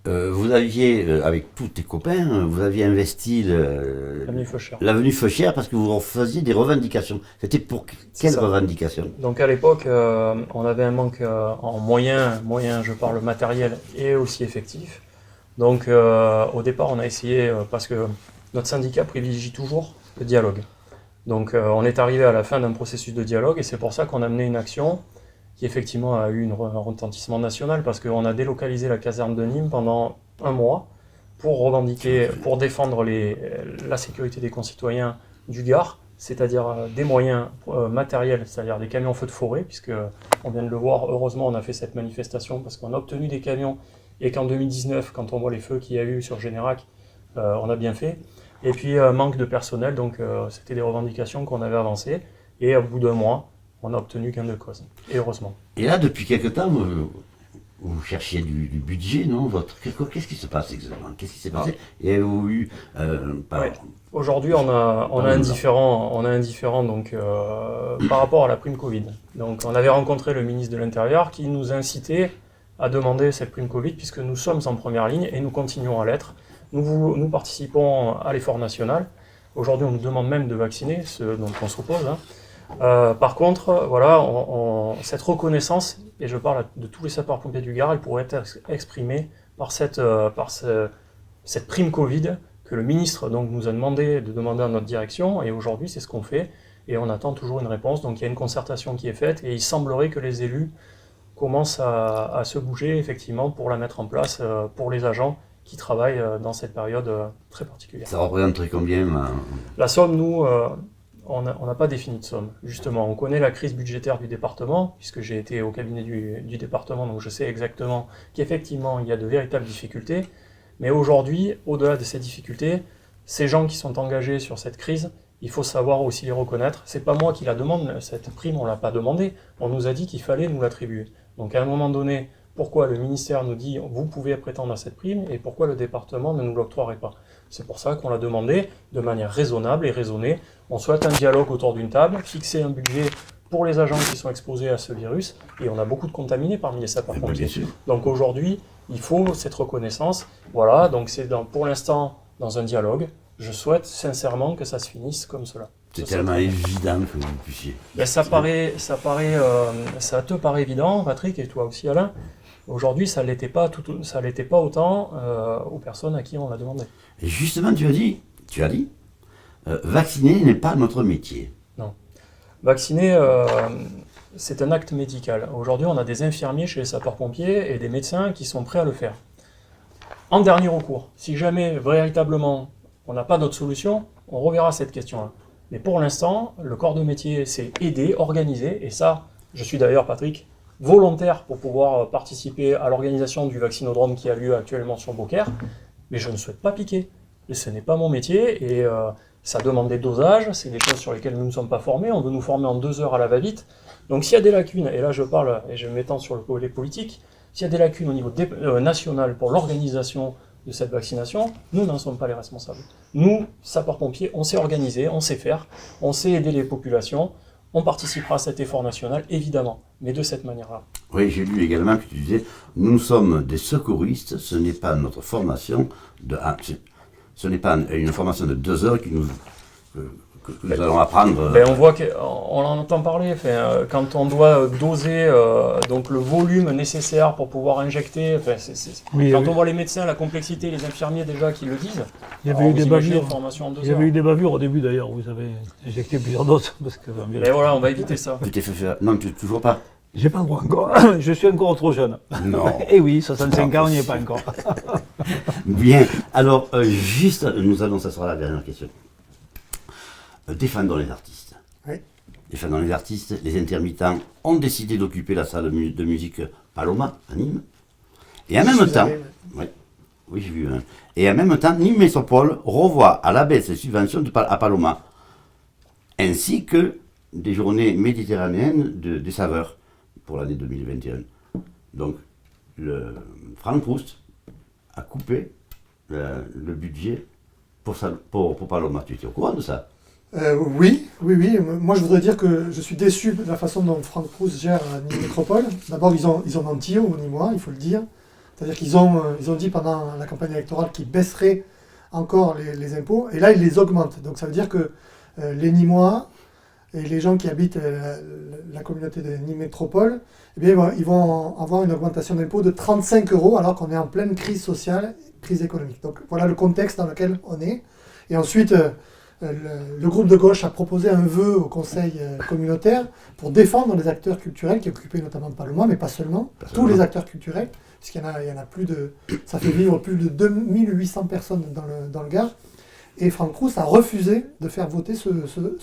Vous aviez, avec tous tes copains, vous aviez investi L'avenue Feuchère. l'avenue Feuchère parce que vous faisiez des revendications. C'était pour C'est quelles ça. revendications? Donc à l'époque, on avait un manque en moyens, je parle matériel et aussi effectif. Donc au départ, on a essayé, parce que notre syndicat privilégie toujours le dialogue. Donc on est arrivé à la fin d'un processus de dialogue et c'est pour ça qu'on a mené une action qui effectivement a eu un retentissement national parce qu'on a délocalisé la caserne de Nîmes pendant un mois pour revendiquer, pour défendre la sécurité des concitoyens du Gard, c'est-à-dire des moyens matériels, c'est-à-dire des camions feux de forêt, puisque on vient de le voir, heureusement on a fait cette manifestation parce qu'on a obtenu des camions et qu'en 2019, quand on voit les feux qu'il y a eu sur Générac, on a bien fait. Et puis manque de personnel, donc c'était des revendications qu'on avait avancées et au bout d'un mois, on a obtenu gain de cause, et heureusement. Et là, depuis quelque temps, vous cherchiez du budget, non? Qu'est-ce qui se passe exactement? Qu'est-ce qui s'est passé? Et avez-vous eu... Ouais. Aujourd'hui, on a un différent donc, par rapport à la prime Covid. Donc, on avait rencontré le ministre de l'Intérieur qui nous incitait à demander cette prime Covid puisque nous sommes en première ligne et nous continuons à l'être. Nous participons à l'effort national. Aujourd'hui, on nous demande même de vacciner, ce dont on s'oppose. Par contre, voilà, cette reconnaissance, et je parle de tous les sapeurs-pompiers du Gard, elle pourrait être exprimée par cette prime Covid que le ministre donc, nous a demandé de demander à notre direction, et aujourd'hui c'est ce qu'on fait, et on attend toujours une réponse. Donc il y a une concertation qui est faite, et il semblerait que les élus commencent à se bouger effectivement pour la mettre en place pour les agents qui travaillent dans cette période très particulière. Ça représenterait combien La somme, nous, on n'a pas défini de somme. Justement, on connaît la crise budgétaire du département, puisque j'ai été au cabinet du département, donc je sais exactement qu'effectivement, il y a de véritables difficultés. Mais aujourd'hui, au-delà de ces difficultés, ces gens qui sont engagés sur cette crise, il faut savoir aussi les reconnaître. C'est pas moi qui la demande, cette prime, on l'a pas demandé. On nous a dit qu'il fallait nous l'attribuer. Donc à un moment donné, pourquoi le ministère nous dit « vous pouvez prétendre à cette prime » et pourquoi le département ne nous l'octroierait pas? C'est pour ça qu'on l'a demandé de manière raisonnable et raisonnée. On souhaite un dialogue autour d'une table, fixer un budget pour les agents qui sont exposés à ce virus, et on a beaucoup de contaminés parmi les sapeurs-pompiers. Bien sûr. Donc aujourd'hui, il faut cette reconnaissance. Voilà, donc c'est pour l'instant dans un dialogue. Je souhaite sincèrement que ça se finisse comme cela. C'est tellement évident que vous puissiez. Ben, ça te paraît évident, Patrick, et toi aussi, Alain. Aujourd'hui, ça l'était pas autant aux personnes à qui on l'a demandé. Et justement, tu as dit, vacciner n'est pas notre métier. Vacciner, c'est un acte médical. Aujourd'hui, on a des infirmiers chez les sapeurs-pompiers et des médecins qui sont prêts à le faire. En dernier recours, si jamais véritablement on n'a pas d'autre solution, on reverra cette question-là. Mais pour l'instant, le corps de métier s'est aidé, organisé, et ça, je suis d'ailleurs, Patrick, volontaire pour pouvoir participer à l'organisation du vaccinodrome qui a lieu actuellement sur Beaucaire, mais je ne souhaite pas piquer. Et ce n'est pas mon métier, et ça demande des dosages, c'est des choses sur lesquelles nous ne sommes pas formés, on veut nous former en 2 heures à la va-vite. Donc s'il y a des lacunes, et là je parle, et je m'étends sur le volet politique, s'il y a des lacunes au niveau national pour l'organisation de cette vaccination, nous n'en sommes pas les responsables. Nous, sapeurs-pompiers, on sait organiser, on sait faire, on sait aider les populations, on participera à cet effort national, évidemment, mais de cette manière-là. Oui, j'ai lu également que tu disais, nous sommes des secouristes, ce n'est pas notre formation, ce n'est pas une formation de 2 heures que nous allons apprendre. Ben, on voit qu'on en entend parler, quand on doit doser donc le volume nécessaire pour pouvoir injecter, on voit les médecins, la complexité, les infirmiers déjà qui le disent. Il y avait eu des bavures. Formation en 2 heures. Il y avait eu des bavures au début d'ailleurs, vous avez injecté plusieurs doses. Parce que, Mais voilà, on va éviter ça. Tu t'es fait faire... Non, toujours pas. J'ai pas le droit encore. Je suis encore trop jeune. Non. Eh oui, 65 ans, on n'y est pas encore. Bien. Alors, juste, ça sera la dernière question. Défendons les artistes. défendant les artistes, les intermittents ont décidé d'occuper la salle de musique Paloma à Nîmes. Et en même temps, oui, j'ai vu. Hein. Et en même temps, Nîmes Métropole revoit à la baisse les subventions à Paloma, ainsi que des journées méditerranéennes des saveurs pour l'année 2021. Donc, Franck Proust a coupé le budget pour Paloma. Tu étais au courant de ça? Oui. Moi, je voudrais dire que je suis déçu de la façon dont Franck Proust gère Nîmes Métropole. D'abord, ils ont menti aux Nîmois, il faut le dire. C'est-à-dire qu'ils ont dit pendant la campagne électorale qu'ils baisseraient encore les impôts, et là, ils les augmentent. Donc, ça veut dire que les Nîmois et les gens qui habitent la communauté de Nîmes Métropole, eh bien, ils vont avoir une augmentation d'impôts de 35 € alors qu'on est en pleine crise sociale, crise économique. Donc, voilà le contexte dans lequel on est. Et ensuite, le groupe de gauche a proposé un vœu au conseil communautaire pour défendre les acteurs culturels qui occupaient notamment Paloma, mais pas seulement, tous les acteurs culturels, puisqu'il y en a plus de... Ça fait vivre plus de 2800 personnes dans le Gard. Et Franck Proust a refusé de faire voter ce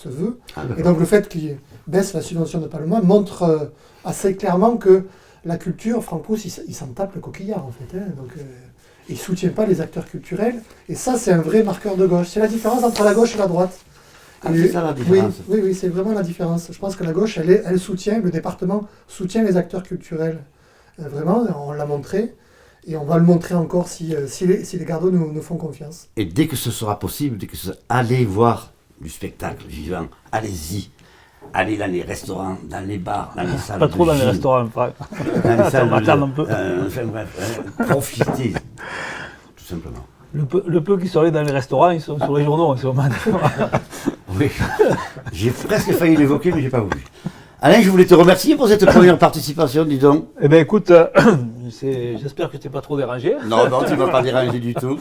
vœu. Et donc le fait qu'il baisse la subvention de Paloma montre assez clairement que la culture, Franck Proust, il s'en tape le coquillard en fait. Hein. Donc, il ne soutient pas les acteurs culturels. Et ça, c'est un vrai marqueur de gauche. C'est la différence entre la gauche et la droite. C'est ça la différence. Oui, c'est vraiment la différence. Je pense que la gauche, elle soutient, le département soutient les acteurs culturels. Vraiment, on l'a montré. Et on va le montrer encore si les gardos nous font confiance. Et dès que ce sera possible, allez voir du spectacle vivant. Allez-y. Allez dans les restaurants, dans les bars, dans les salles Pas trop dans les restaurants, pas. Dans les salles un peu. Enfin bref, profitez, tout simplement. Le peu qui sont allés dans les restaurants, ils sont sur les journaux en ce moment. Oui, j'ai presque failli l'évoquer, mais j'ai pas voulu. Alain, je voulais te remercier pour cette première participation, dis donc. Eh bien écoute, j'espère que je t'ai pas trop dérangé. Non, tu ne m'as pas dérangé du tout.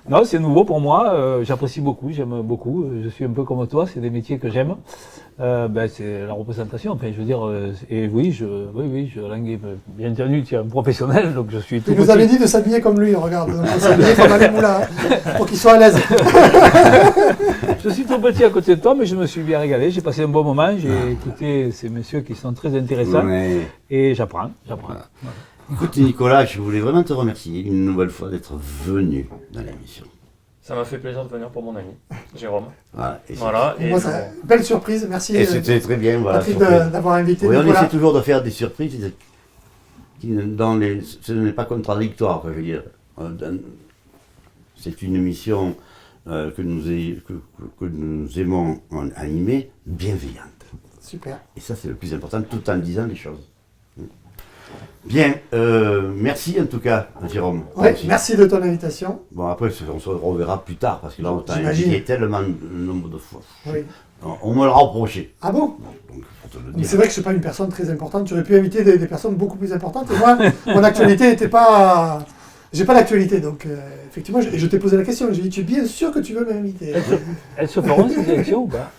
Non, c'est nouveau pour moi, j'apprécie beaucoup, j'aime beaucoup, je suis un peu comme toi, c'est des métiers que j'aime. C'est la représentation, enfin je veux dire, et oui, Alain est bien entendu, tu es un professionnel, donc je suis tout Il nous avait dit de s'habiller comme lui, regarde, on s'habiller comme Alain Moulin, pour qu'il soit à l'aise. Je suis tout petit à côté de toi, mais je me suis bien régalé, j'ai passé un bon moment, j'ai écouté ces messieurs qui sont très intéressants, et j'apprends. Voilà. Écoute Nicolas, je voulais vraiment te remercier une nouvelle fois d'être venu dans l'émission. Ça m'a fait plaisir de venir pour mon ami, Jérôme. Voilà. Et moi, c'est une belle surprise, merci. Et c'était très bien, voilà. Patrick d'avoir invité. Oui, on essaie toujours de faire des surprises ce n'est pas contradictoire, quoi, je veux dire. C'est une émission que nous aimons animer, bienveillante. Super. Et ça, c'est le plus important, tout en disant les choses. Bien, merci en tout cas, Jérôme. Oui, merci de ton invitation. Bon, après, on se reverra plus tard, parce que là, on t'a J'imagine. invité tellement de nombre de fois. Oui. On me l'a reproché. Ah bon? Donc, faut te le Mais dire. c'est vrai que je ne suis pas une personne très importante. Tu aurais pu inviter des personnes beaucoup plus importantes. Et moi, mon actualité n'était pas... J'ai pas d'actualité, donc effectivement, je t'ai posé la question. J'ai dit, tu es bien sûr que tu veux m'inviter? Elles se feront ces élections ou pas?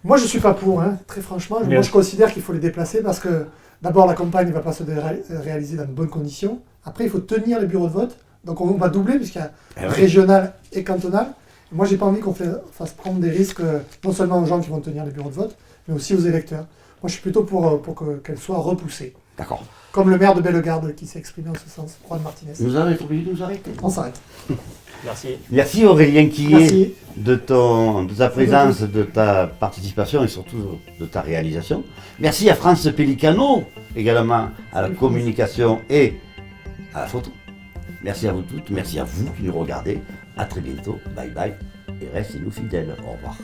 Moi, je suis pas pour, hein, très franchement. Moi, je considère qu'il faut les déplacer parce que, d'abord, la campagne ne va pas se réaliser dans de bonnes conditions. Après, il faut tenir les bureaux de vote. Donc, on va doubler puisqu'il y a régional et cantonal. Moi, j'ai pas envie qu'on fasse prendre des risques, non seulement aux gens qui vont tenir les bureaux de vote, mais aussi aux électeurs. Moi, je suis plutôt pour qu'elles soient repoussées. D'accord. Comme le maire de Bellegarde qui s'est exprimé en ce sens, Juan Martinez. Nous avons été obligés de nous arrêter. On s'arrête. Merci. Merci Aurélien Quillet Merci. de ta présence, de ta participation et surtout de ta réalisation. Merci à France Pellicano également à la communication et à la photo. Merci à vous toutes, merci à vous qui nous regardez. À très bientôt, bye bye et restez-nous fidèles. Au revoir.